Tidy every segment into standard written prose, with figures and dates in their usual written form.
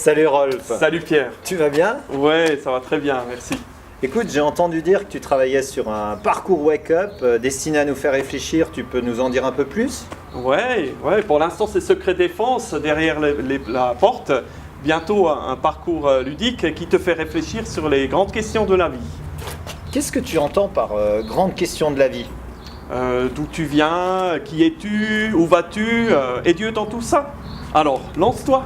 Salut Rolf. Salut Pierre. Tu vas bien? Ouais, ça va très bien, merci. Écoute, j'ai entendu dire que tu travaillais sur un parcours Wake Up destiné à nous faire réfléchir. Tu peux nous en dire un peu plus? Ouais, pour l'instant c'est secret défense derrière la porte. Bientôt un parcours ludique qui te fait réfléchir sur les grandes questions de la vie. Qu'est-ce que tu entends par grandes questions de la vie? D'où tu viens, qui es-tu, où vas-tu, est Dieu dans tout ça? Alors, lance-toi.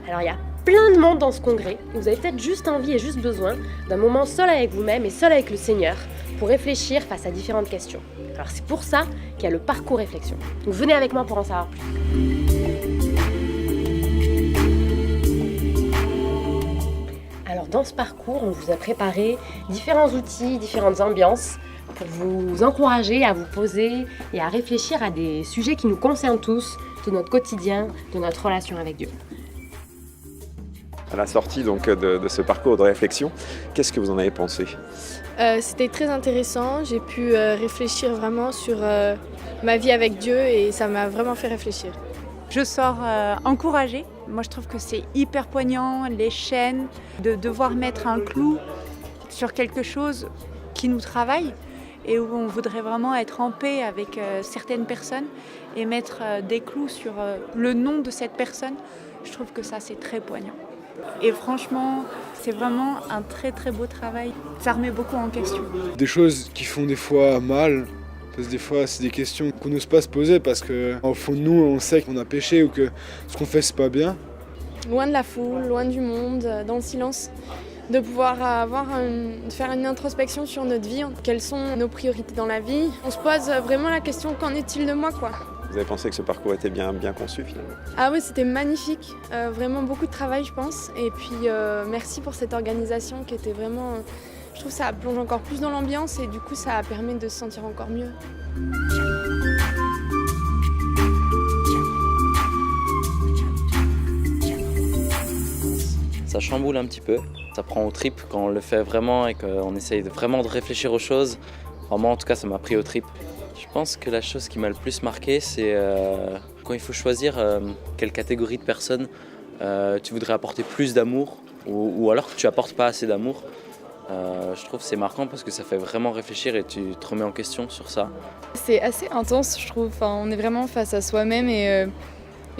Alors il y a plein de monde dans ce congrès. Vous avez peut-être juste envie et juste besoin d'un moment seul avec vous-même et seul avec le Seigneur pour réfléchir face à différentes questions. Alors c'est pour ça qu'il y a le parcours réflexion. Donc venez avec moi pour en savoir plus. Alors dans ce parcours, on vous a préparé différents outils, différentes ambiances pour vous encourager à vous poser et à réfléchir à des sujets qui nous concernent tous, de notre quotidien, de notre relation avec Dieu. À la sortie donc de ce parcours de réflexion, qu'est-ce que vous en avez pensé? C'était très intéressant, j'ai pu réfléchir vraiment sur ma vie avec Dieu et ça m'a vraiment fait réfléchir. Je sors encouragée. Moi je trouve que c'est hyper poignant, les chaînes, de devoir mettre un clou sur quelque chose qui nous travaille et où on voudrait vraiment être en paix avec certaines personnes et mettre des clous sur le nom de cette personne. Je trouve que ça c'est très poignant. Et franchement, c'est vraiment un très très beau travail. Ça remet beaucoup en question. Des choses qui font des fois mal, parce que des fois c'est des questions qu'on n'ose pas se poser parce qu'au fond de nous on sait qu'on a péché ou que ce qu'on fait c'est pas bien. Loin de la foule, loin du monde, dans le silence, de pouvoir faire une introspection sur notre vie, quelles sont nos priorités dans la vie. On se pose vraiment la question, qu'en est-il de moi quoi? Vous avez pensé que ce parcours était bien conçu finalement? Ah oui, c'était magnifique, vraiment beaucoup de travail je pense. Et puis merci pour cette organisation qui était vraiment, je trouve que ça plonge encore plus dans l'ambiance et du coup ça permet de se sentir encore mieux. Ça chamboule un petit peu, ça prend aux tripes quand on le fait vraiment et qu'on essaye vraiment de réfléchir aux choses. Vraiment, en tout cas, ça m'a pris aux tripes. Je pense que la chose qui m'a le plus marqué, c'est quand il faut choisir quelle catégorie de personnes tu voudrais apporter plus d'amour ou alors que tu apportes pas assez d'amour. Je trouve que c'est marquant parce que ça fait vraiment réfléchir et tu te remets en question sur ça. C'est assez intense, je trouve. Enfin, on est vraiment face à soi-même et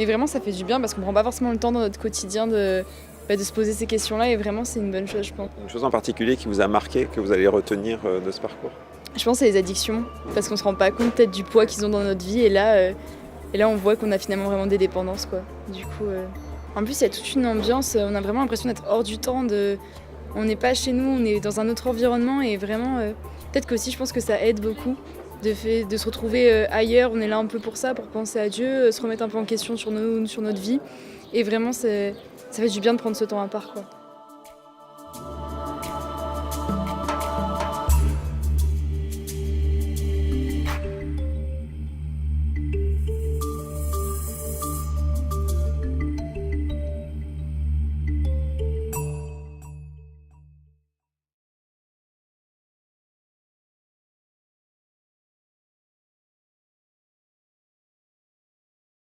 vraiment ça fait du bien parce qu'on prend pas forcément le temps dans notre quotidien de se poser ces questions-là et vraiment c'est une bonne chose, je pense. Une chose en particulier qui vous a marqué, que vous allez retenir de ce parcours? Je pense que c'est les addictions, parce qu'on se rend pas compte peut-être du poids qu'ils ont dans notre vie et là on voit qu'on a finalement vraiment des dépendances quoi. Du coup, en plus il y a toute une ambiance, on a vraiment l'impression d'être hors du temps, on n'est pas chez nous, on est dans un autre environnement et vraiment peut-être qu'aussi je pense que ça aide beaucoup de se retrouver ailleurs, on est là un peu pour ça, pour penser à Dieu, se remettre un peu en question sur notre vie et vraiment ça fait du bien de prendre ce temps à part quoi.